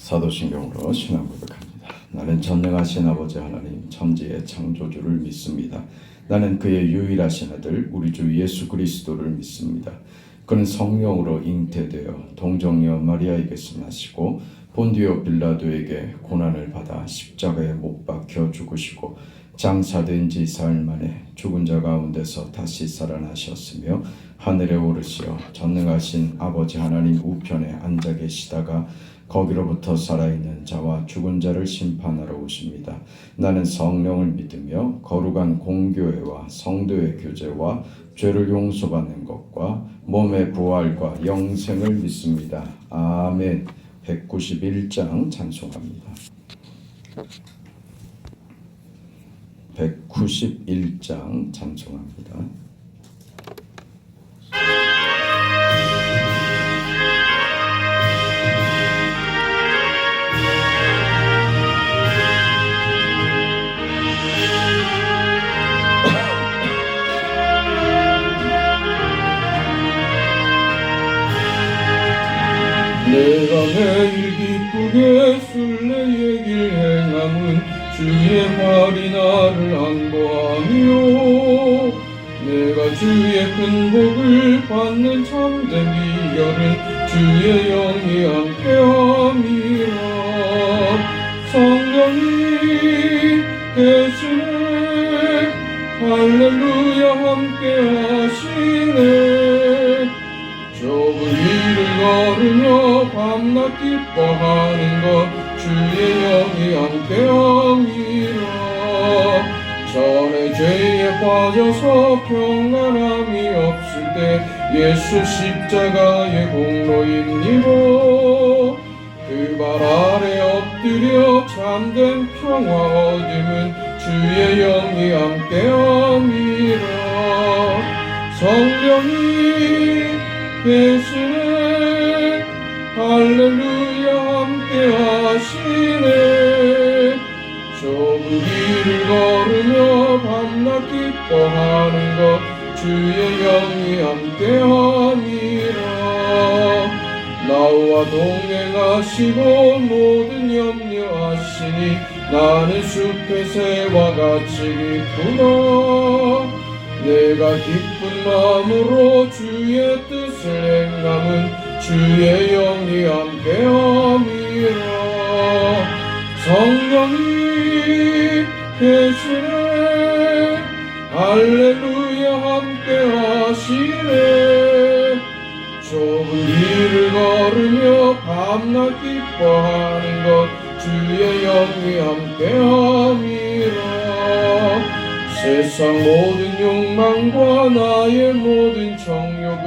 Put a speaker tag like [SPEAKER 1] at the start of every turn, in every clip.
[SPEAKER 1] 사도신경으로 신앙 고백합니다. 나는 전능하신 아버지 하나님 천지의 창조주를 믿습니다. 나는 그의 유일하신 아들 우리 주 예수 그리스도를 믿습니다. 그는 성령으로 잉태되어 동정녀 마리아에게서 나시고 본디오 빌라도에게 고난을 받아 십자가에 못 박혀 죽으시고 장사된 지 사흘 만에 죽은 자 가운데서 다시 살아나셨으며 하늘에 오르시어 전능하신 아버지 하나님 우편에 앉아 계시다가 거기로부터 살아있는 자와 죽은 자를 심판하러 오십니다. 나는 성령을 믿으며 거룩한 공교회와 성도의 교제와 죄를 용서받는 것과 몸의 부활과 영생을 믿습니다. 아멘. 191장 찬송합니다. 191장 찬송합니다.
[SPEAKER 2] 내가 매일 기쁘게 순례의 길 행함은 주의 활이 나를 안보하며 내가 주의 큰 복을 받는 참된 비결은 주의 영이 함께함이라. 성령이 계시네 할렐루야 함께하시네. 좁은 길을 걸으며 밤낮 기뻐하는 것 주의 영이 함께함이라. 전에 죄에 빠져서 평안함이 없을 때 예수 십자가의 공로입니다. 그 발 아래 엎드려 참된 평화 얻음은 주의 영이 함께함이라. 성령이 계시네 할렐루야 함께하시네. 좁은 길을 걸으며 밤낮 기뻐하는 것 주의 영이 함께함이라. 나와 동행하시고 모든 염려하시니 나는 숲의 새와 같이 기쁘다. 내가 기쁜 마음으로 주의 뜻을 행함은 주의 영이 함께함이라. 성령이 계시네 할렐루야 함께하시네. 좁은 길을 걸으며 밤낮 기뻐하는 것 주의 영이 함께함이라. 세상 모든 욕망과 나의 모든 정욕은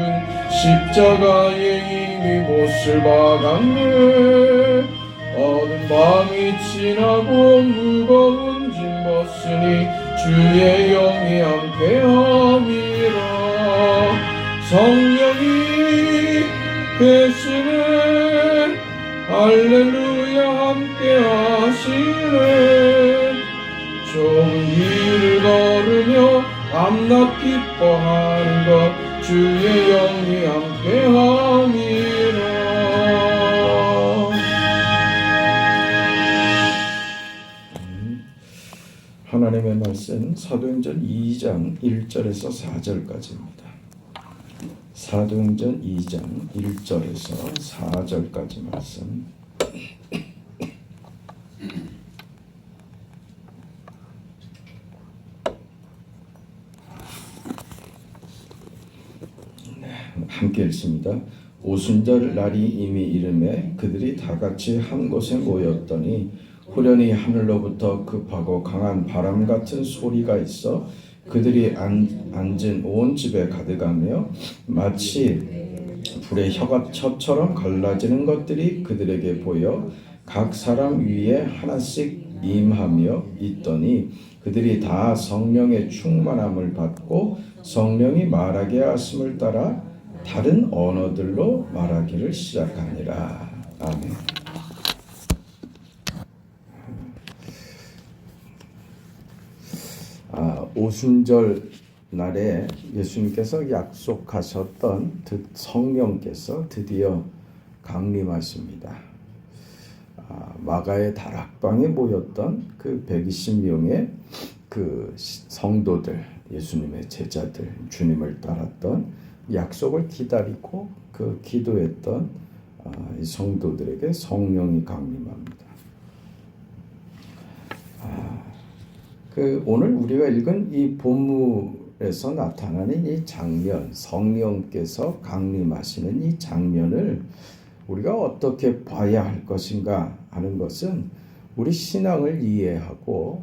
[SPEAKER 2] 십자가에 이미 못을 박았네. 어두운 밤이 지나고 무거운 짐 벗으니 주의 영이 함께함이라. 성령이 계시네 할렐루야 함께하시네. 좁은 길을 걸으며 밤낮 기뻐하는 것 주의 영이 함께함이라.
[SPEAKER 1] 하나님의 말씀 사도행전 2장 1절에서 4절까지입니다. 사도행전 2장 1절에서 4절까지 말씀. 함께 읽습니다. 오순절 날이 이미 이르매 그들이 다 같이 한 곳에 모였더니 후련히 하늘로부터 급하고 강한 바람 같은 소리가 있어 그들이 앉은 온 집에 가득하며 마치 불의 혀처럼 갈라지는 것들이 그들에게 보여 각 사람 위에 하나씩 임하며 있더니 그들이 다 성령의 충만함을 받고 성령이 말하게 하심을 따라 다른 언어들로 말하기를 시작하니라. 아멘. 오순절 날에 예수님께서 약속하셨던 성령께서 드디어 강림하십니다. 마가의 다락방에 모였던 그 120명의 그 성도들, 예수님의 제자들, 주님을 따랐던 약속을 기다리고 그 기도했던 이 성도들에게 성령이 강림합니다. 그 오늘 우리가 읽은 이 본문에서 나타나는 이 장면, 성령께서 강림하시는 이 장면을 우리가 어떻게 봐야 할 것인가 하는 것은 우리 신앙을 이해하고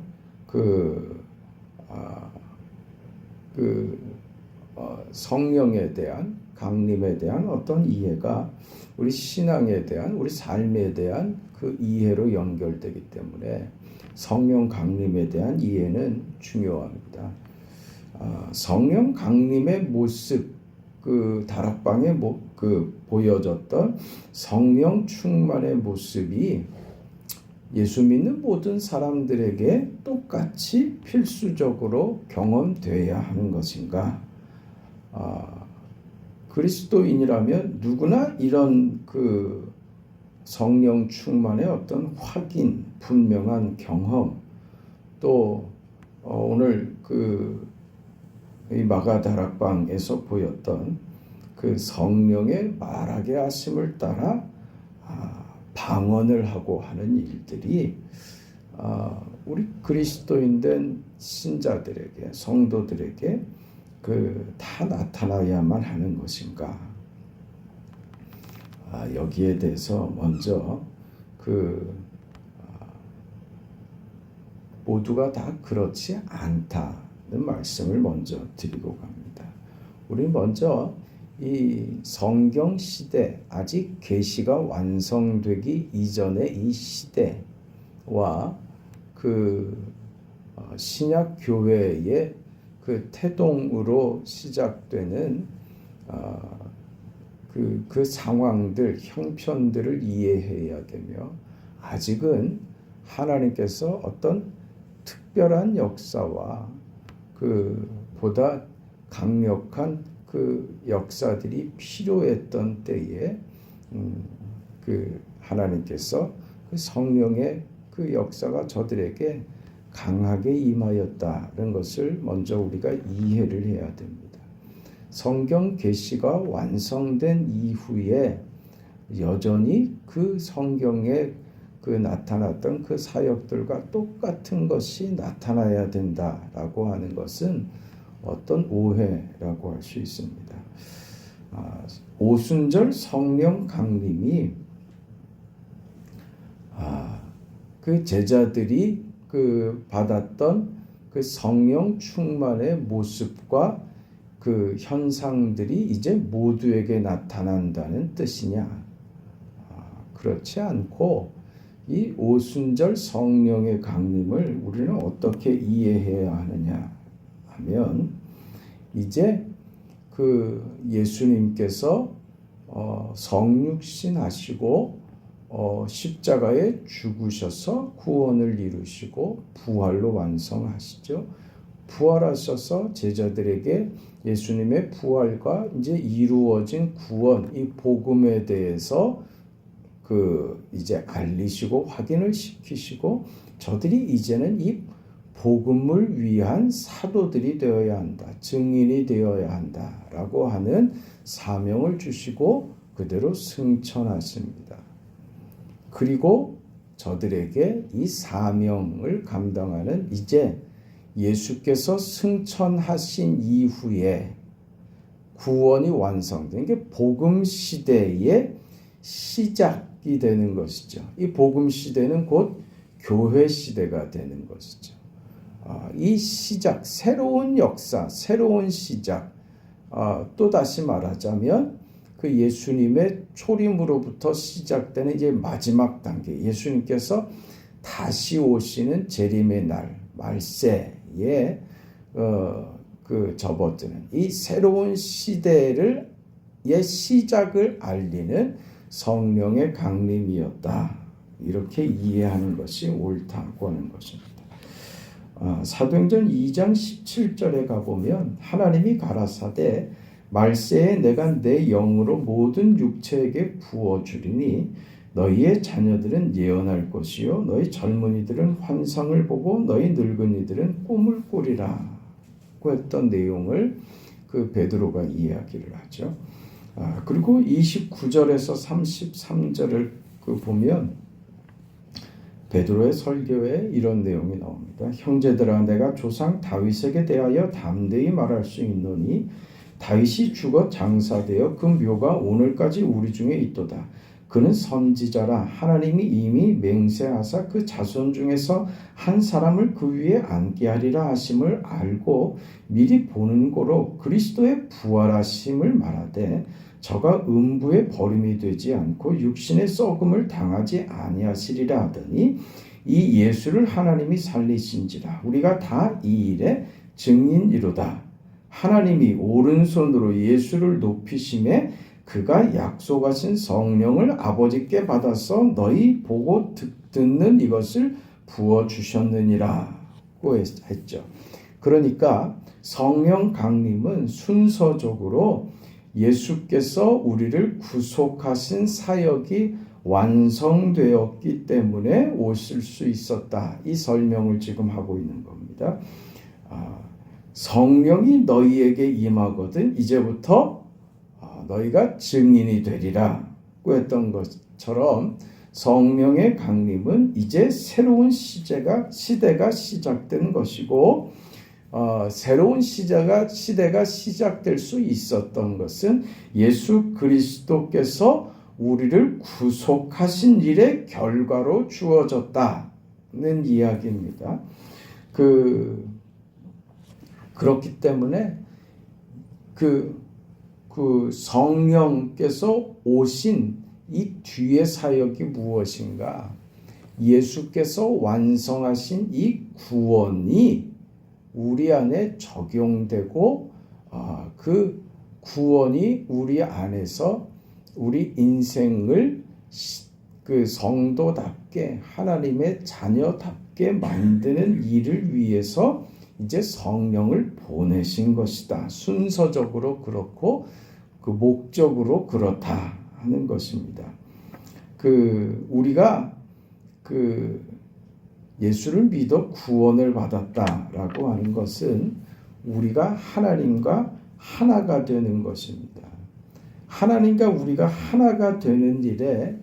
[SPEAKER 1] 성령에 대한 강림에 대한 어떤 이해가 우리 신앙에 대한 우리 삶에 대한 그 이해로 연결되기 때문에 성령 강림에 대한 이해는 중요합니다. 성령 강림의 모습, 그 다락방에 보여졌던 성령 충만의 모습이 예수 믿는 모든 사람들에게 똑같이 필수적으로 경험돼야 하는 것인가? 그리스도인이라면 누구나 이런 그 성령 충만의 어떤 확인, 분명한 경험, 또 오늘 이 마가 다락방에서 보였던 그 성령의 말하게 하심을 따라 방언을 하고 하는 일들이 우리 그리스도인 된 신자들에게, 성도들에게 다 나타나야만 하는 것인가? 여기에 대해서 먼저 모두가 다 그렇지 않다는 말씀을 먼저 드리고 갑니다. 우리 먼저 이 성경 시대, 아직 계시가 완성되기 이전의 이 시대와 신약 교회의 그 태동으로 시작되는 그 상황들, 형편들을 이해해야 되며, 아직은 하나님께서 어떤 특별한 역사와 보다 강력한 그 역사들이 필요했던 때에 하나님께서 그 성령의 그 역사가 저들에게 강하게 임하였다는 것을 먼저 우리가 이해를 해야 됩니다. 성경 계시가 완성된 이후에 여전히 그 성경에 나타났던 그 사역들과 똑같은 것이 나타나야 된다라고 하는 것은 어떤 오해라고 할 수 있습니다. 오순절 성령 강림이 그 제자들이 받았던 그 성령 충만의 모습과 그 현상들이 이제 모두에게 나타난다는 뜻이냐? 그렇지 않고 이 오순절 성령의 강림을 우리는 어떻게 이해해야 하느냐 하면, 이제 예수님께서 성육신 하시고 십자가에 죽으셔서 구원을 이루시고 부활로 완성하시죠. 부활하셔서 제자들에게 예수님의 부활과 이제 이루어진 구원, 이 복음에 대해서 이제 알리시고 확인을 시키시고, 저들이 이제는 이 복음을 위한 사도들이 되어야 한다, 증인이 되어야 한다라고 하는 사명을 주시고 그대로 승천하십니다. 그리고 저들에게 이 사명을 감당하는, 이제 예수께서 승천하신 이후에 구원이 완성된 게 복음 시대의 시작이 되는 것이죠. 이 복음 시대는 곧 교회 시대가 되는 것이죠. 이 시작, 새로운 역사, 새로운 시작, 또 다시 말하자면 그 예수님의 초림으로부터 시작되는 이제 마지막 단계, 예수님께서 다시 오시는 재림의 날, 말세에 접어드는 이 새로운 시대의 시작을 알리는 성령의 강림이었다. 이렇게 이해하는 것이 옳다고 하는 것입니다. 사도행전 2장 17절에 가보면 하나님이 가라사대 말세에 내가 내 영으로 모든 육체에게 부어주리니 너희의 자녀들은 예언할 것이요 너희 젊은이들은 환상을 보고 너희 늙은이들은 꿈을 꾸리라 고 했던 내용을 그 베드로가 이야기를 하죠. 그리고 29절에서 33절을 보면 베드로의 설교에 이런 내용이 나옵니다. 형제들아 내가 조상 다윗에게 대하여 담대히 말할 수 있노니 다윗이 죽어 장사되어 그 묘가 오늘까지 우리 중에 있도다. 그는 선지자라 하나님이 이미 맹세하사 그 자손 중에서 한 사람을 그 위에 앉게 하리라 하심을 알고 미리 보는 고로 그리스도의 부활하심을 말하되 저가 음부에 버림이 되지 않고 육신의 썩음을 당하지 아니하시리라 하더니 이 예수를 하나님이 살리신지라 우리가 다 이 일의 증인이로다. 하나님이 오른손으로 예수를 높이심에 그가 약속하신 성령을 아버지께 받아서 너희 보고 듣는 이것을 부어주셨느니라고 했죠. 그러니까 성령 강림은 순서적으로 예수께서 우리를 구속하신 사역이 완성되었기 때문에 오실 수 있었다. 이 설명을 지금 하고 있는 겁니다. 성령이 너희에게 임하거든 이제부터 너희가 증인이 되리라고 했던 것처럼 성령의 강림은 이제 새로운 시대가 시작된 것이고 새로운 시대가 시작될 수 있었던 것은 예수 그리스도께서 우리를 구속하신 일의 결과로 주어졌다는 이야기입니다. 그렇기 때문에 그 성령께서 오신 이 뒤의 사역이 무엇인가? 예수께서 완성하신 이 구원이 우리 안에 적용되고 그 구원이 우리 안에서 우리 인생을 그 성도답게 하나님의 자녀답게 만드는 일을 위해서 이제 성령을 보내신 것이다. 순서적으로 그렇고 그 목적으로 그렇다 하는 것입니다. 우리가 예수를 믿어 구원을 받았다라고 하는 것은 우리가 하나님과 하나가 되는 것입니다. 하나님과 우리가 하나가 되는 일에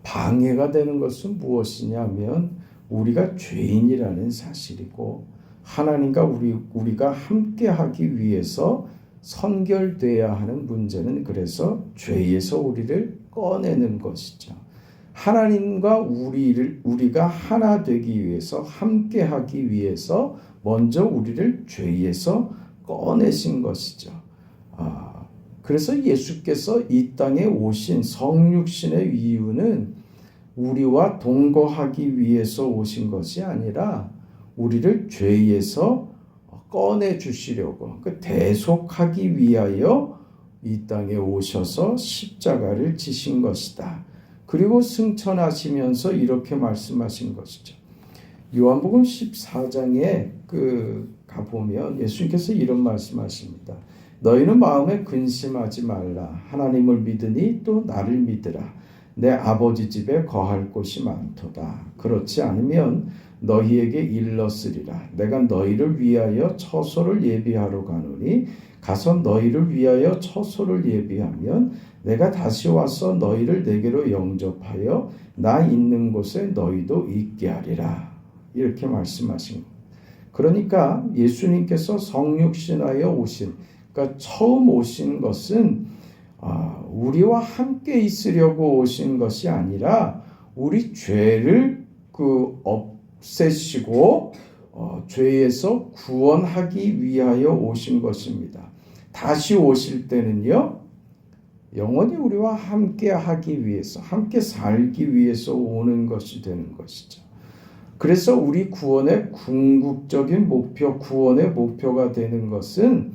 [SPEAKER 1] 방해가 되는 것은 무엇이냐면 우리가 죄인이라는 사실이고 하나님과 우리가 함께하기 위해서 선결돼야 하는 문제는 그래서 죄에서 우리를 꺼내는 것이죠. 하나님과 우리가 하나 되기 위해서 함께하기 위해서 먼저 우리를 죄에서 꺼내신 것이죠. 그래서 예수께서 이 땅에 오신 성육신의 이유는 우리와 동거하기 위해서 오신 것이 아니라 우리를 죄에서 꺼내 주시려고 대속하기 위하여 이 땅에 오셔서 십자가를 지신 것이다. 그리고 승천하시면서 이렇게 말씀하신 것이죠. 요한복음 14장에 가보면 예수님께서 이런 말씀하십니다. 너희는 마음에 근심하지 말라. 하나님을 믿으니 또 나를 믿으라. 내 아버지 집에 거할 곳이 많도다. 그렇지 않으면 너희에게 일렀으리라. 내가 너희를 위하여 처소를 예비하러 가노니 가서 너희를 위하여 처소를 예비하면 내가 다시 와서 너희를 내게로 영접하여 나 있는 곳에 너희도 있게 하리라. 이렇게 말씀하신 겁니다. 그러니까 예수님께서 성육신하여 오신, 그러니까 처음 오신 것은 우리와 함께 있으려고 오신 것이 아니라 우리 죄를 없애시고 죄에서 구원하기 위하여 오신 것입니다. 다시 오실 때는요, 영원히 우리와 함께 하기 위해서, 함께 살기 위해서 오는 것이 되는 것이죠. 그래서 우리 구원의 궁극적인 목표, 구원의 목표가 되는 것은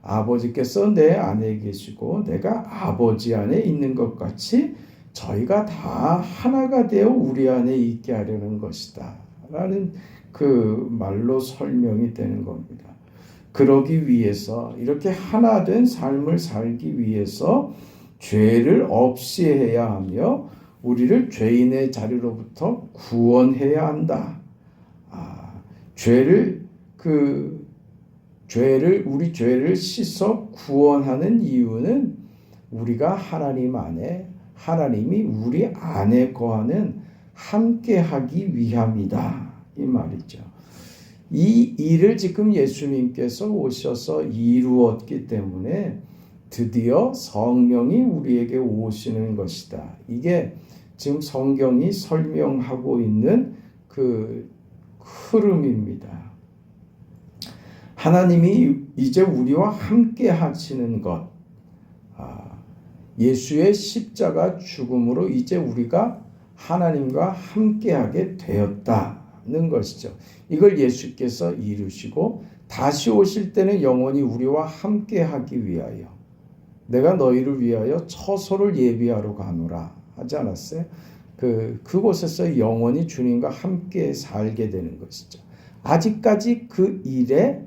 [SPEAKER 1] 아버지께서 내 안에 계시고 내가 아버지 안에 있는 것 같이 저희가 다 하나가 되어 우리 안에 있게 하려는 것이다 라는 말로 설명이 되는 겁니다. 그러기 위해서 이렇게 하나 된 삶을 살기 위해서 죄를 없이 해야 하며 우리를 죄인의 자리로부터 구원해야 한다. 우리 죄를 씻어 구원하는 이유는 우리가 하나님 안에, 하나님이 우리 안에 거하는 함께하기 위함이다. 이 말이죠. 이 일을 지금 예수님께서 오셔서 이루었기 때문에 드디어 성령이 우리에게 오시는 것이다. 이게 지금 성경이 설명하고 있는 그 흐름입니다. 하나님이 이제 우리와 함께 하시는 것, 예수의 십자가 죽음으로 이제 우리가 하나님과 함께하게 되었다는 것이죠. 이걸 예수께서 이루시고 다시 오실 때는 영원히 우리와 함께하기 위하여 내가 너희를 위하여 처소를 예비하러 가노라 하지 않았어요? 그곳에서 영원히 주님과 함께 살게 되는 것이죠. 아직까지 그 일에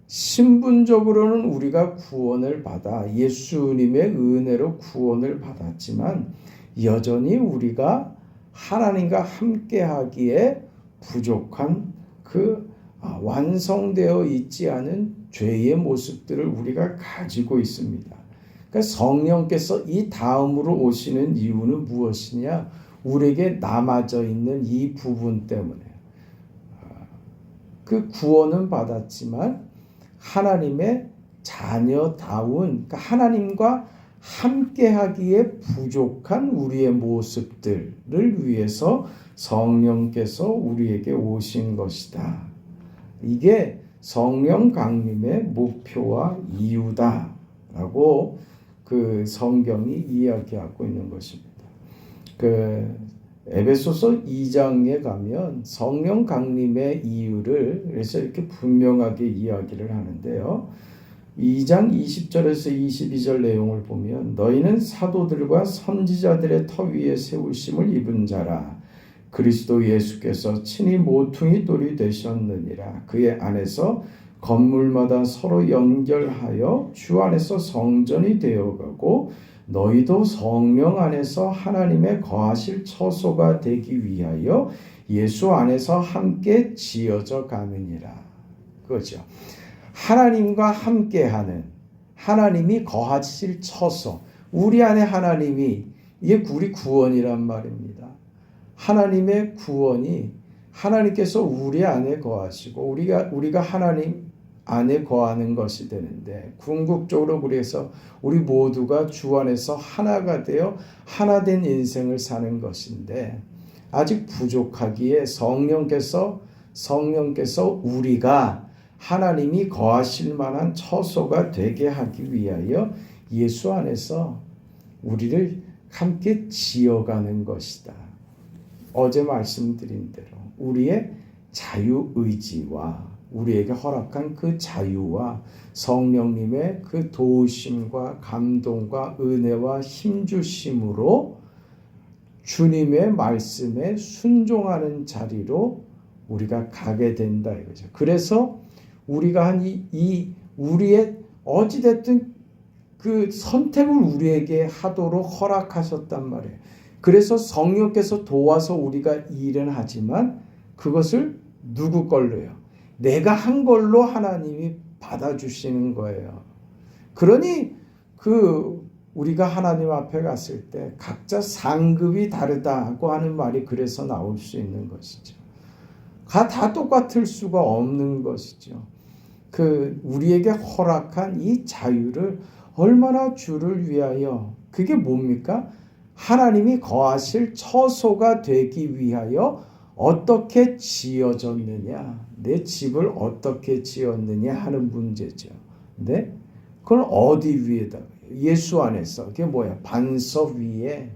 [SPEAKER 1] 신분적으로는 우리가 구원을 받아 예수님의 은혜로 구원을 받았지만 여전히 우리가 하나님과 함께하기에 부족한 완성되어 있지 않은 죄의 모습들을 우리가 가지고 있습니다. 그러니까 성령께서 이 다음으로 오시는 이유는 무엇이냐? 우리에게 남아져 있는 이 부분 때문에 그 구원은 받았지만 하나님의 자녀다운, 그러니까 하나님과 함께하기에 부족한 우리의 모습들을 위해서 성령께서 우리에게 오신 것이다. 이게 성령 강림의 목표와 이유다라고 그 성경이 이야기하고 있는 것입니다. 에베소서 2장에 가면 성령 강림의 이유를 그래서 이렇게 분명하게 이야기를 하는데요. 2장 20절에서 22절 내용을 보면 너희는 사도들과 선지자들의 터 위에 세우심을 입은 자라. 그리스도 예수께서 친히 모퉁이 돌이 되셨느니라. 그의 안에서 건물마다 서로 연결하여 주 안에서 성전이 되어가고 너희도 성령 안에서 하나님의 거하실 처소가 되기 위하여 예수 안에서 함께 지어져 가느니라. 그거죠. 하나님과 함께하는 하나님이 거하실 처소, 우리 안에 하나님이 이게 우리 구원이란 말입니다. 하나님의 구원이 하나님께서 우리 안에 거하시고 우리가 하나님 안에 거하는 것이 되는데 궁극적으로 그래서 우리 모두가 주 안에서 하나가 되어 하나된 인생을 사는 것인데 아직 부족하기에 성령께서 우리가 하나님이 거하실 만한 처소가 되게 하기 위하여 예수 안에서 우리를 함께 지어가는 것이다. 어제 말씀드린 대로 우리의 자유의지와 우리에게 허락한 그 자유와 성령님의 그 도우심과 감동과 은혜와 힘주심으로 주님의 말씀에 순종하는 자리로 우리가 가게 된다 이거죠. 그래서 우리가 한 우리의 어찌됐든 그 선택을 우리에게 하도록 허락하셨단 말이에요. 그래서 성령께서 도와서 우리가 일은 하지만 그것을 누구 걸로요? 내가 한 걸로 하나님이 받아주시는 거예요. 그러니 우리가 하나님 앞에 갔을 때 각자 상급이 다르다고 하는 말이 그래서 나올 수 있는 것이죠. 다 똑같을 수가 없는 것이죠. 우리에게 허락한 이 자유를 얼마나 주를 위하여 그게 뭡니까? 하나님이 거하실 처소가 되기 위하여 어떻게 지어졌느냐, 내 집을 어떻게 지었느냐 하는 문제죠. 근데 그건 어디 위에다가? 예수 안에서. 그게 뭐야? 반석 위에.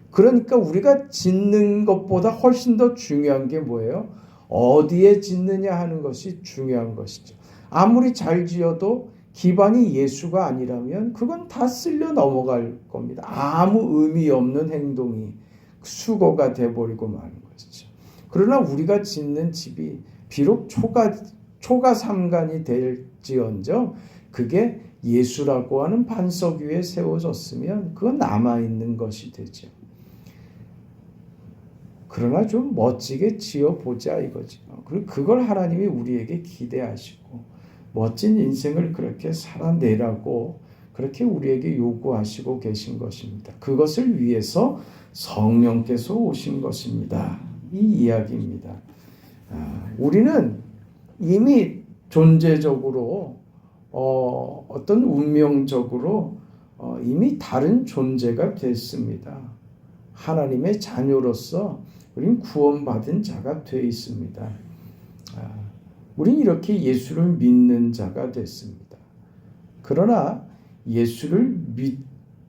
[SPEAKER 1] 그러니까 우리가 짓는 것보다 훨씬 더 중요한 게 뭐예요? 어디에 짓느냐 하는 것이 중요한 것이죠. 아무리 잘 지어도 기반이 예수가 아니라면 그건 다 쓸려 넘어갈 겁니다. 아무 의미 없는 행동이 수고가 돼버리고 마는 것이죠. 그러나 우리가 짓는 집이 비록 초가 삼간이 될지언정 그게
[SPEAKER 3] 예수라고 하는 반석 위에 세워졌으면 그건 남아있는 것이 되죠. 그러나 좀 멋지게 지어보자 이거죠. 그리고 그걸 하나님이 우리에게 기대하시고 멋진 인생을 그렇게 살아내라고 그렇게 우리에게 요구하시고 계신 것입니다. 그것을 위해서 성령께서 오신 것입니다. 이 이야기입니다. 우리는 이미 존재적으로 어떤 운명적으로 이미 다른 존재가 됐습니다. 하나님의 자녀로서 우리는 구원받은 자가 되어 있습니다. 우리는 이렇게 예수를 믿는 자가 됐습니다. 그러나 예수를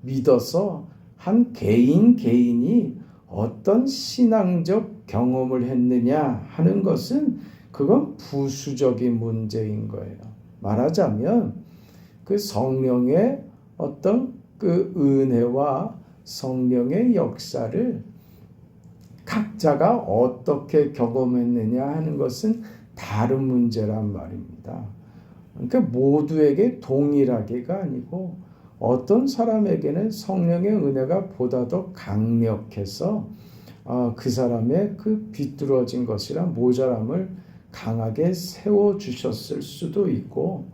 [SPEAKER 3] 믿어서 한 개인이 어떤 신앙적 경험을 했느냐 하는 것은 그건 부수적인 문제인 거예요. 말하자면 그 성령의 어떤 그 은혜와 성령의 역사를 각자가 어떻게 경험했느냐 하는 것은 다른 문제란 말입니다. 그러니까 모두에게 동일하게가 아니고 어떤 사람에게는 성령의 은혜가 보다 더 강력해서 그 사람의 그 비뚤어진 것이라 모자람을 강하게 세워주셨을 수도 있고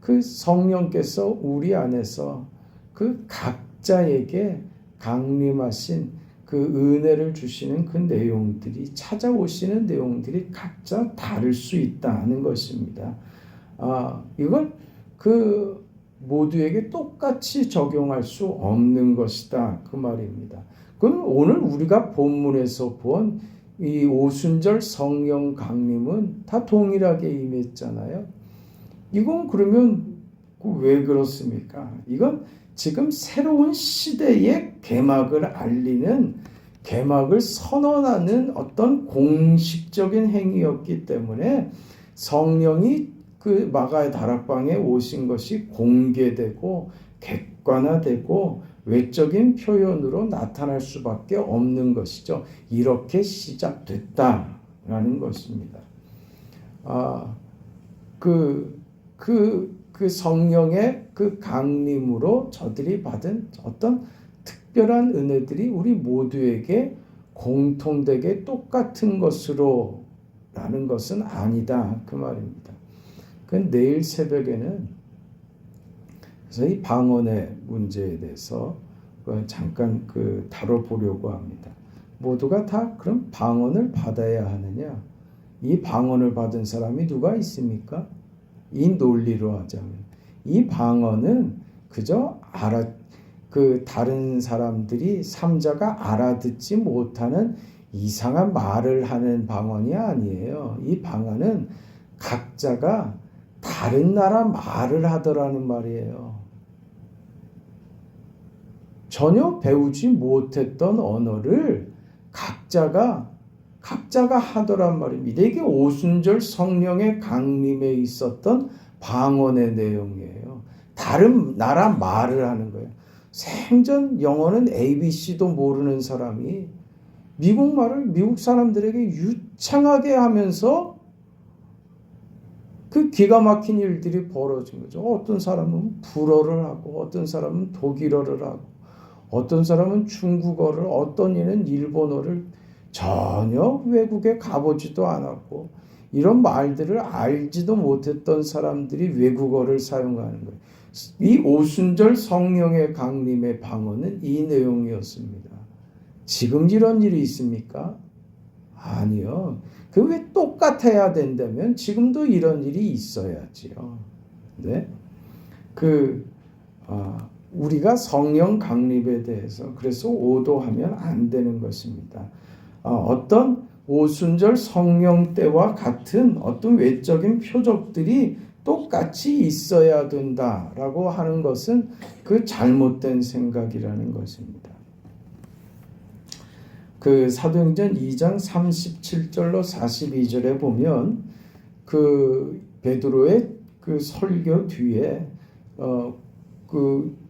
[SPEAKER 3] 그 성령께서 우리 안에서 그 각자에게 강림하신 그 은혜를 주시는 그 내용들이 찾아오시는 내용들이 각자 다를 수 있다는 것입니다. 이걸 그 모두에게 똑같이 적용할 수 없는 것이다 그 말입니다. 그럼 오늘 우리가 본문에서 본 이 오순절 성령 강림은 다 동일하게 임했잖아요. 이건 그러면 왜 그렇습니까? 이건 지금 새로운 시대의 개막을 알리는 개막을 선언하는 어떤 공식적인 행위였기 때문에 성령이 그 마가의 다락방에 오신 것이 공개되고 객관화되고 외적인 표현으로 나타날 수밖에 없는 것이죠. 이렇게 시작됐다라는 것입니다. 그 성령의 그 강림으로 저들이 받은 어떤 특별한 은혜들이 우리 모두에게 공통되게 똑같은 것으로 라는 것은 아니다 그 말입니다. 그 내일 새벽에는 그래서 이 방언의 문제에 대해서 잠깐 다뤄보려고 합니다. 모두가 다 그럼 방언을 받아야 하느냐? 이 방언을 받은 사람이 누가 있습니까? 이 논리로 하자면 이 방언은 그저 다른 사람들이 삼자가 알아듣지 못하는 이상한 말을 하는 방언이 아니에요. 이 방언은 각자가 다른 나라 말을 하더라는 말이에요. 전혀 배우지 못했던 언어를 각자가 하더란 말입니다. 이게 오순절 성령의 강림에 있었던 방언의 내용이에요. 다른 나라 말을 하는 거예요. 생전 영어는 ABC도 모르는 사람이 미국 말을 미국 사람들에게 유창하게 하면서 그 기가 막힌 일들이 벌어진 거죠. 어떤 사람은 불어를 하고 어떤 사람은 독일어를 하고 어떤 사람은 중국어를 어떤 이는 일본어를 전혀 외국에 가보지도 않았고 이런 말들을 알지도 못했던 사람들이 외국어를 사용하는 거예요. 이 오순절 성령의 강림의 방언은 이 내용이었습니다. 지금 이런 일이 있습니까? 아니요. 그 왜 똑같아야 된다면 지금도 이런 일이 있어야지요. 네? 우리가 성령 강림에 대해서 그래서 오도하면 안 되는 것입니다. 어떤 오순절 성령 때와 같은 어떤 외적인 표적들이 똑같이 있어야 된다라고 하는 것은 그 잘못된 생각이라는 것입니다. 그 사도행전 2장 37절로 42절에 보면 그 베드로의 그 설교 뒤에 그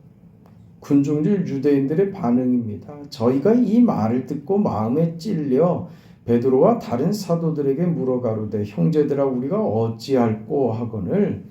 [SPEAKER 3] 군중들 유대인들의 반응입니다. 저희가 이 말을 듣고 마음에 찔려 베드로와 다른 사도들에게 물어가로되 형제들아 우리가 어찌할꼬 하거늘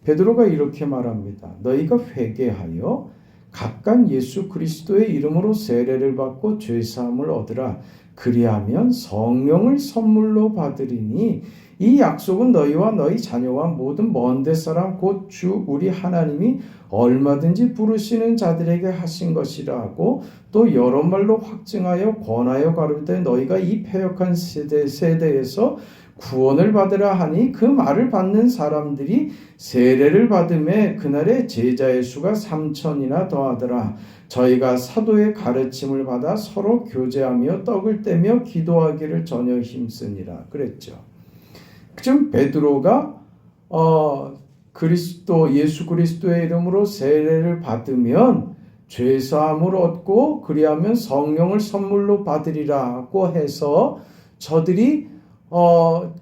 [SPEAKER 3] 베드로가 이렇게 말합니다. 너희가 회개하여 각각 예수 그리스도의 이름으로 세례를 받고 죄사함을 얻으라. 그리하면 성령을 선물로 받으리니 이 약속은 너희와 너희 자녀와 모든 먼데 사람 곧 주 우리 하나님이 얼마든지 부르시는 자들에게 하신 것이라 하고 또 여러 말로 확증하여 권하여 가르되 너희가 이 패역한 세대에서 구원을 받으라 하니 그 말을 받는 사람들이 세례를 받음에 그날에 제자의 수가 3,000이나 더하더라. 저희가 사도의 가르침을 받아 서로 교제하며 떡을 떼며 기도하기를 전혀 힘쓰니라 그랬죠. 지금 베드로가 예수 그리스도의 이름으로 세례를 받으면 죄사함을 얻고 그리하면 성령을 선물로 받으리라고 해서 저들이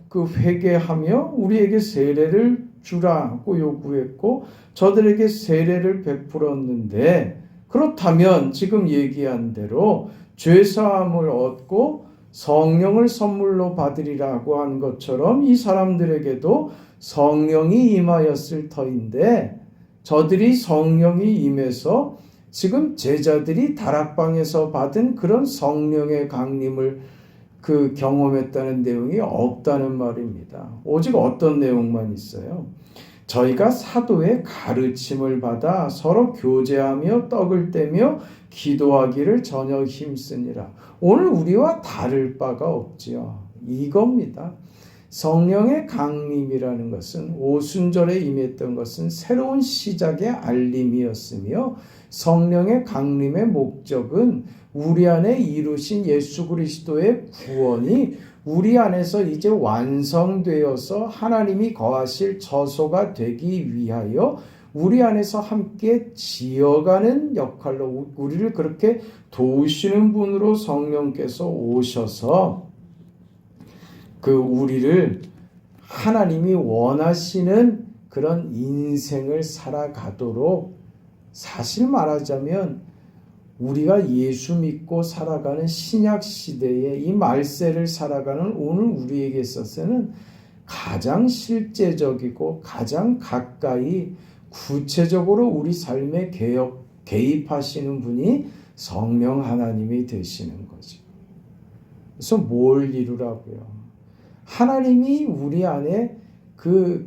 [SPEAKER 3] 그 회개하며 우리에게 세례를 주라고 요구했고 저들에게 세례를 베풀었는데 그렇다면 지금 얘기한 대로 죄사함을 얻고 성령을 선물로 받으리라고 한 것처럼 이 사람들에게도 성령이 임하였을 터인데 저들이 성령이 임해서 지금 제자들이 다락방에서 받은 그런 성령의 강림을 경험했다는 내용이 없다는 말입니다. 오직 어떤 내용만 있어요. 저희가 사도의 가르침을 받아 서로 교제하며 떡을 떼며 기도하기를 전혀 힘쓰니라. 오늘 우리와 다를 바가 없지요. 이겁니다. 성령의 강림이라는 것은 오순절에 임했던 것은 새로운 시작의 알림이었으며 성령의 강림의 목적은 우리 안에 이루신 예수 그리스도의 구원이 우리 안에서 이제 완성되어서 하나님이 거하실 처소가 되기 위하여 우리 안에서 함께 지어가는 역할로 우리를 그렇게 도우시는 분으로 성령께서 오셔서 우리를 하나님이 원하시는 그런 인생을 살아가도록 사실 말하자면 우리가 예수 믿고 살아가는 신약 시대에 이 말세를 살아가는 오늘 우리에게 있어서는 가장 실제적이고 가장 가까이 구체적으로 우리 삶에 개입하시는 분이 성령 하나님이 되시는 거죠. 그래서 뭘 이루라고요? 하나님이 우리 안에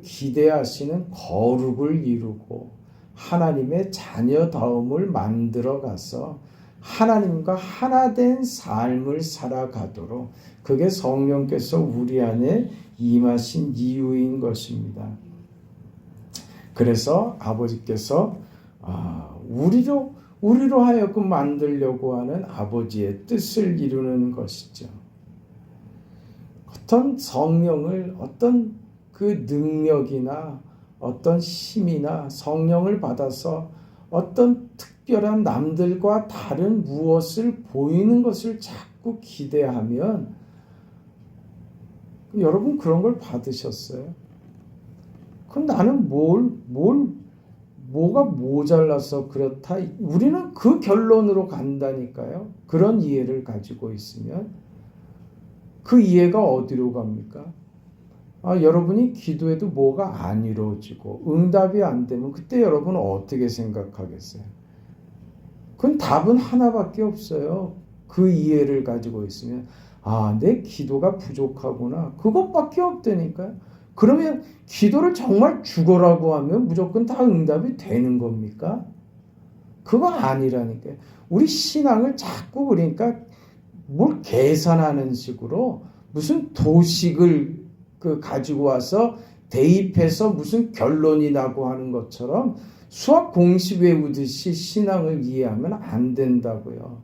[SPEAKER 3] 기대하시는 거룩을 이루고 하나님의 자녀다움을 만들어 가서 하나님과 하나된 삶을 살아가도록 그게 성령께서 우리 안에 임하신 이유인 것입니다. 그래서 아버지께서 우리로 하여금 만들려고 하는 아버지의 뜻을 이루는 것이죠. 어떤 성령을 어떤 능력이나 어떤 힘이나 성령을 받아서 어떤 특별한 남들과 다른 무엇을 보이는 것을 자꾸 기대하면 여러분 그런 걸 받으셨어요? 그럼 나는 뭐가 모자라서 그렇다. 우리는 그 결론으로 간다니까요. 그런 이해를 가지고 있으면 그 이해가 어디로 갑니까? 여러분이 기도해도 뭐가 안 이루어지고 응답이 안 되면 그때 여러분은 어떻게 생각하겠어요? 그건 답은 하나밖에 없어요. 그 이해를 가지고 있으면 내 기도가 부족하구나. 그것밖에 없다니까요. 그러면 기도를 정말 죽어라고 하면 무조건 다 응답이 되는 겁니까? 그거 아니라니까요. 우리 신앙을 자꾸 그러니까 뭘 계산하는 식으로 무슨 도식을 가지고 와서 대입해서 무슨 결론이 나고 하는 것처럼 수학 공식 외우듯이 신앙을 이해하면 안 된다고요.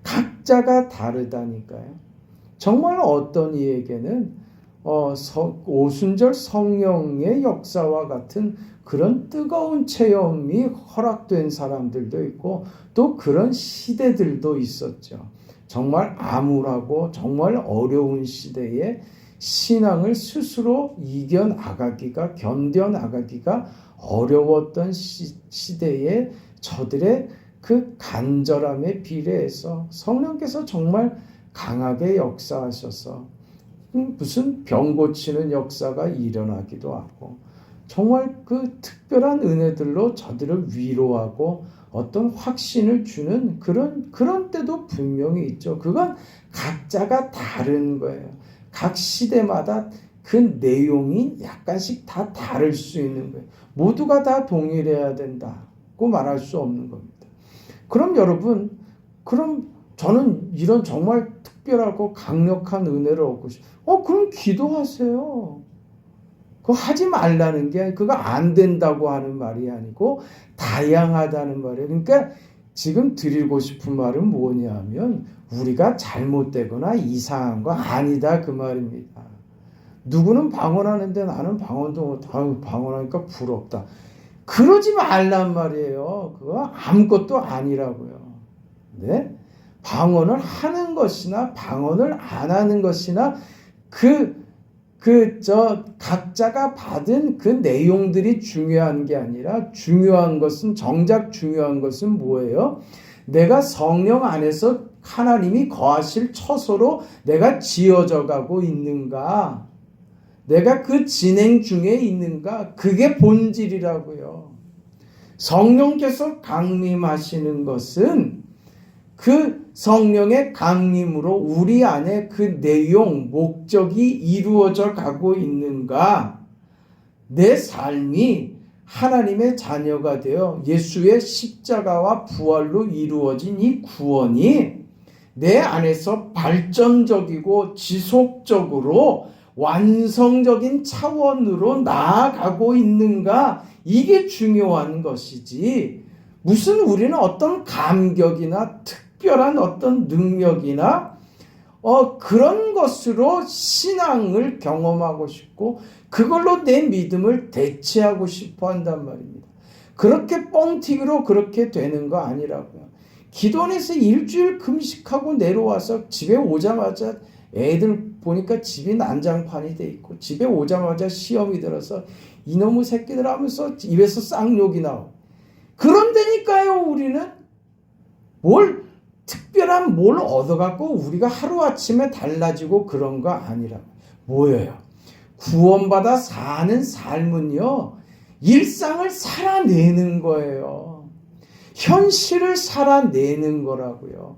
[SPEAKER 3] 각자가 다르다니까요. 정말 어떤 이에게는 오순절 성령의 역사와 같은 그런 뜨거운 체험이 허락된 사람들도 있고 또 그런 시대들도 있었죠. 정말 암울하고 정말 어려운 시대에 신앙을 스스로 이겨나가기가 견뎌나가기가 어려웠던 시대에 저들의 그 간절함에 비례해서 성령께서 정말 강하게 역사하셔서 무슨 병 고치는 역사가 일어나기도 하고 정말 그 특별한 은혜들로 저들을 위로하고 어떤 확신을 주는 그런 때도 분명히 있죠. 그건 각자가 다른 거예요. 각 시대마다 그 내용이 약간씩 다 다를 수 있는 거예요. 모두가 다 동일해야 된다고 말할 수 없는 겁니다. 그럼 여러분, 그럼 저는 이런 정말 특별하고 강력한 은혜를 얻고 싶어요. 그럼 기도하세요. 그거 하지 말라는 게 그거 안 된다고 하는 말이 아니고 다양하다는 말이에요. 그러니까 지금 드리고 싶은 말은 뭐냐면 우리가 잘못되거나 이상한 거 아니다 그 말입니다. 누구는 방언하는데 나는 방언도 못하고 방언하니까 부럽다. 그러지 말란 말이에요. 그거 아무것도 아니라고요. 네? 방언을 하는 것이나 방언을 안 하는 것이나 각자가 받은 그 내용들이 중요한 게 아니라 정작 중요한 것은 뭐예요? 내가 성령 안에서 하나님이 거하실 처소로 내가 지어져 가고 있는가? 내가 그 진행 중에 있는가? 그게 본질이라고요. 성령께서 강림하시는 것은 그 성령의 강림으로 우리 안에 그 내용, 목적이 이루어져 가고 있는가? 내 삶이 하나님의 자녀가 되어 예수의 십자가와 부활로 이루어진 이 구원이 내 안에서 발전적이고 지속적으로 완성적인 차원으로 나아가고 있는가? 이게 중요한 것이지, 무슨 우리는 어떤 감격이나 특별한 어떤 능력이나 그런 것으로 신앙을 경험하고 싶고 그걸로 내 믿음을 대체하고 싶어 한단 말입니다. 그렇게 뻥튀기로 그렇게 되는 거 아니라고요. 기도원에서 일주일 금식하고 내려와서 집에 오자마자 애들 보니까 집이 난장판이 돼 있고 집에 오자마자 시험이 들어서 이놈의 새끼들 하면서 입에서 쌍욕이 나오고 그런다니까요. 우리는 특별한 뭘 얻어갖고 우리가 하루아침에 달라지고 그런 거 아니라고. 뭐예요? 구원받아 사는 삶은요, 일상을 살아내는 거예요. 현실을 살아내는 거라고요.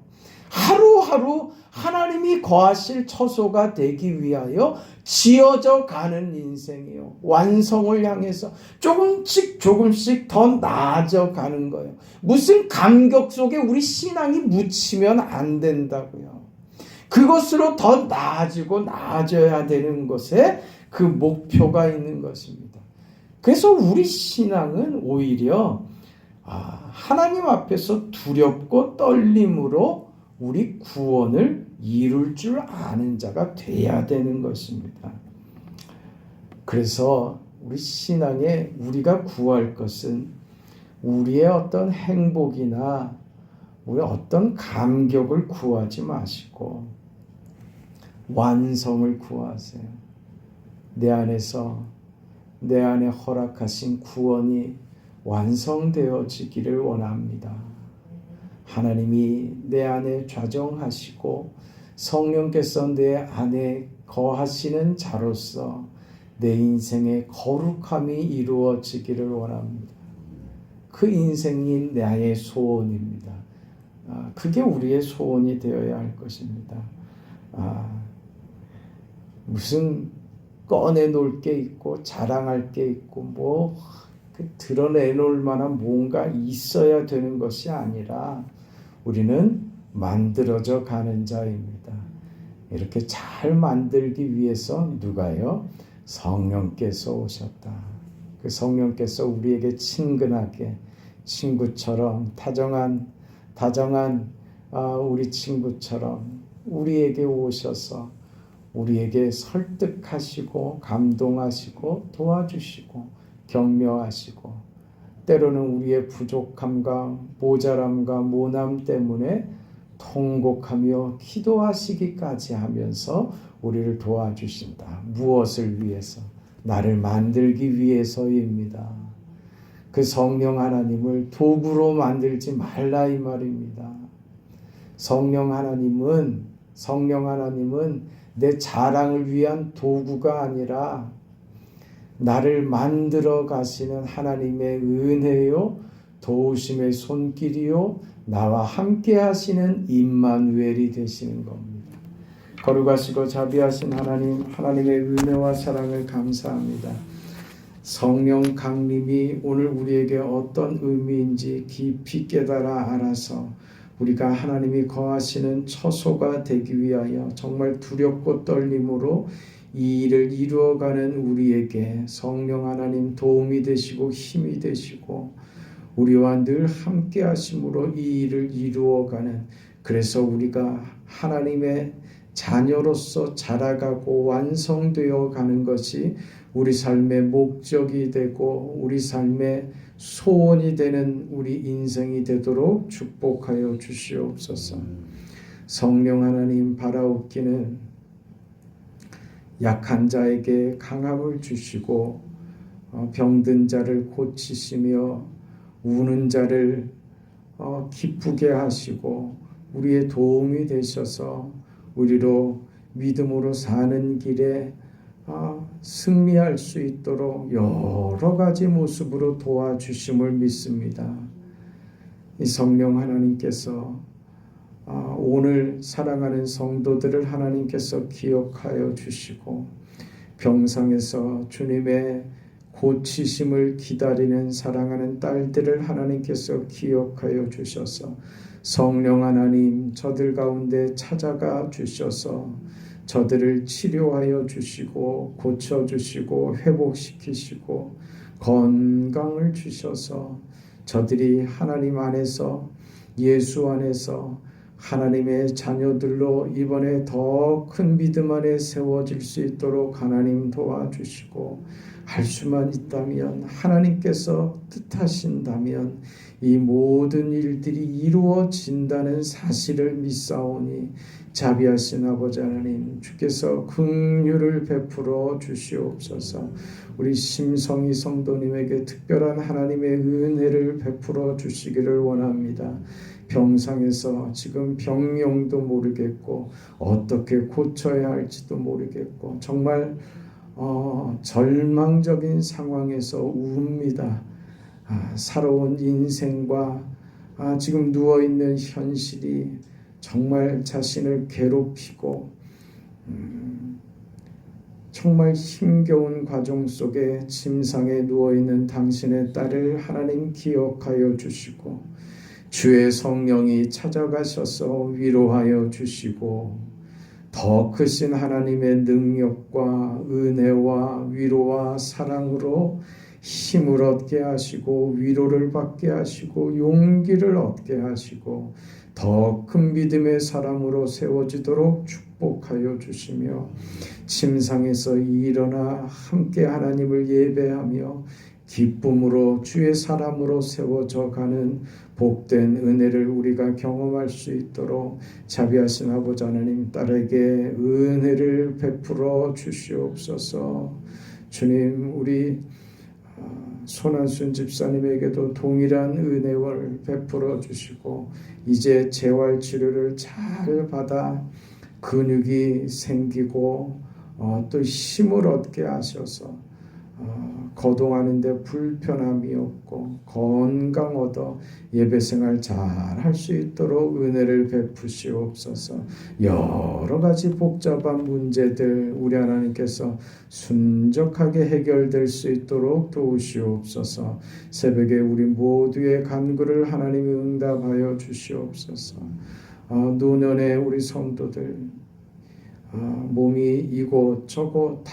[SPEAKER 3] 하루하루 하나님이 거하실 처소가 되기 위하여 지어져 가는 인생이요. 완성을 향해서 조금씩 더 나아져 가는 거예요. 무슨 감격 속에 우리 신앙이 묻히면 안 된다고요. 그것으로 더 나아져야 되는 것에 그 목표가 있는 것입니다. 그래서 우리 신앙은 오히려 하나님 앞에서 두렵고 떨림으로 우리 구원을 이룰 줄 아는 자가 돼야 되는 것입니다. 그래서 우리 신앙에 우리가 구할 것은 우리의 어떤 행복이나 우리의 어떤 감격을 구하지 마시고 완성을 구하세요. 내 안에 허락하신 구원이 완성되어지기를 원합니다. 하나님이 내 안에 좌정하시고 성령께서 내 안에 거하시는 자로서 내 인생의 거룩함이 이루어지기를 원합니다. 그 인생이 나의 소원입니다. 그게 우리의 소원이 되어야 할 것입니다. 무슨 꺼내놓을 게 있고 자랑할 게 있고 드러내놓을 만한 뭔가 있어야 되는 것이 아니라 우리는 만들어져 가는 자입니다. 이렇게 잘 만들기 위해서 누가요? 성령께서 오셨다. 그 성령께서 우리에게 친근하게 친구처럼 다정한 우리 친구처럼 우리에게 오셔서 우리에게 설득하시고 감동하시고 도와주시고 격려하시고 때로는 우리의 부족함과 모자람과 모남 때문에 통곡하며 기도하시기까지 하면서 우리를 도와주신다. 무엇을 위해서? 나를 만들기 위해서입니다. 그 성령 하나님을 도구로 만들지 말라 이 말입니다. 성령 하나님은 내 자랑을 위한 도구가 아니라 나를 만들어 가시는 하나님의 은혜요 도우심의 손길이요 나와 함께 하시는 임마누엘이 되시는 겁니다. 거룩하시고 자비하신 하나님, 하나님의 은혜와 사랑을 감사합니다. 성령 강림이 오늘 우리에게 어떤 의미인지 깊이 깨달아 알아서 우리가 하나님이 거하시는 처소가 되기 위하여 정말 두렵고 떨림으로 이 일을 이루어가는 우리에게 성령 하나님 도움이 되시고 힘이 되시고 우리와 늘 함께 하심으로 이 일을 이루어가는, 그래서 우리가 하나님의 자녀로서 자라가고 완성되어 가는 것이 우리 삶의 목적이 되고 우리 삶의 소원이 되는 우리 인생이 되도록 축복하여 주시옵소서. 성령 하나님, 바라옵기는 약한 자에게 강함을 주시고 병든 자를 고치시며 우는 자를 기쁘게 하시고 우리의 도움이 되셔서 우리로 믿음으로 사는 길에 승리할 수 있도록 여러 가지 모습으로 도와주심을 믿습니다. 이 성령 하나님께서 오늘 사랑하는 성도들을 하나님께서 기억하여 주시고 병상에서 주님의 고치심을 기다리는 사랑하는 딸들을 하나님께서 기억하여 주셔서 성령 하나님 저들 가운데 찾아가 주셔서 저들을 치료하여 주시고 고쳐주시고 회복시키시고 건강을 주셔서 저들이 하나님 안에서 예수 안에서 하나님의 자녀들로 이번에 더 큰 믿음 안에 세워질 수 있도록 하나님 도와주시고 할 수만 있다면 하나님께서 뜻하신다면 이 모든 일들이 이루어진다는 사실을 믿사오니 자비하신 아버지 하나님 주께서 긍휼을 베풀어 주시옵소서. 우리 심성희 성도님에게 특별한 하나님의 은혜를 베풀어 주시기를 원합니다. 병상에서 지금 병명도 모르겠고 어떻게 고쳐야 할지도 모르겠고 정말 절망적인 상황에서 웁니다. 살아온 인생과 지금 누워있는 현실이 정말 자신을 괴롭히고 정말 힘겨운 과정 속에 침상에 누워있는 당신의 딸을 하나님 기억하여 주시고 주의 성령이 찾아가셔서 위로하여 주시고 더 크신 하나님의 능력과 은혜와 위로와 사랑으로 힘을 얻게 하시고 위로를 받게 하시고 용기를 얻게 하시고 더 큰 믿음의 사람으로 세워지도록 축복하여 주시며 침상에서 일어나 함께 하나님을 예배하며 기쁨으로 주의 사람으로 세워져 가는 복된 은혜를 우리가 경험할 수 있도록 자비하신 아버지 하나님 딸에게 은혜를 베풀어 주시옵소서. 주님 우리 손한순 집사님에게도 동일한 은혜를 베풀어 주시고 이제 재활치료를 잘 받아 근육이 생기고 또 힘을 얻게 하셔서 거동하는데 불편함이 없고 건강 얻어 예배생활 잘 할 수 있도록 은혜를 베푸시옵소서. 여러 가지 복잡한 문제들 우리 하나님께서 순적하게 해결될 수 있도록 도우시옵소서. 새벽에 우리 모두의 간구를 하나님이 응답하여 주시옵소서. 노년에 우리 성도들 몸이 이곳저곳 다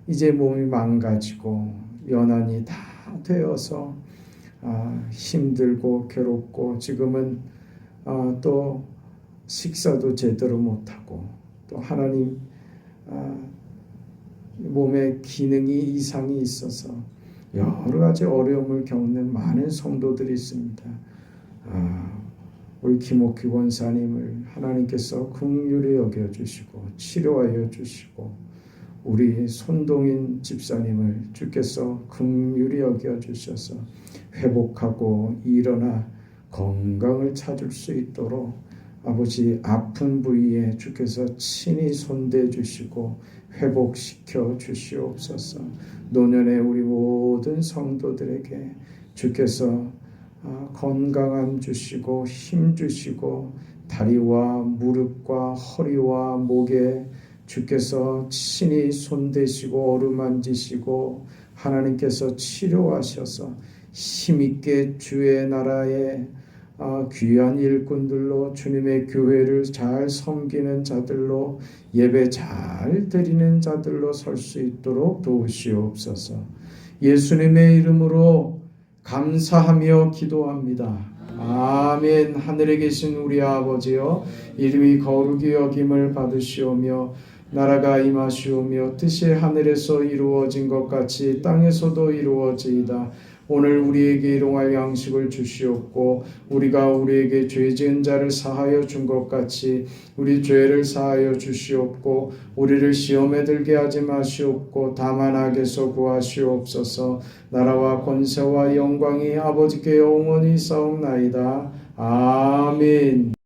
[SPEAKER 3] 이제 몸이 망가지고 연한이 다 되어서 힘들고 괴롭고 지금은 또 식사도 제대로 못하고 또 하나님 몸에 기능이 이상이 있어서 여러 가지 어려움을 겪는 많은 성도들이 있습니다. 우리 김옥희 권사님을 하나님께서 긍휼히 여겨주시고 치료하여 주시고 우리 손동인 집사님을 주께서 긍휼히 여겨주셔서 회복하고 일어나 건강을 찾을 수 있도록 아버지 아픈 부위에 주께서 친히 손대 주시고 회복시켜 주시옵소서. 노년의 우리 모든 성도들에게 주께서 건강함 주시고 힘 주시고 다리와 무릎과 허리와 목에 주께서 친히 손대시고 어루만지시고 하나님께서 치료하셔서 힘있게 주의 나라에 귀한 일꾼들로 주님의 교회를 잘 섬기는 자들로 예배 잘 드리는 자들로 설 수 있도록 도우시옵소서. 예수님의 이름으로 감사하며 기도합니다. 아멘. 하늘에 계신 우리 아버지여, 이름이 거룩히 여김을 받으시오며 나라가 임하시오며 뜻이 하늘에서 이루어진 것 같이 땅에서도 이루어지이다. 오늘 우리에게 일용할 양식을 주시옵고 우리가 우리에게 죄 지은 자를 사하여 준 것 같이 우리 죄를 사하여 주시옵고 우리를 시험에 들게 하지 마시옵고 다만 악에서 구하시옵소서. 나라와 권세와 영광이 아버지께 영원히 싸움나이다. 아멘.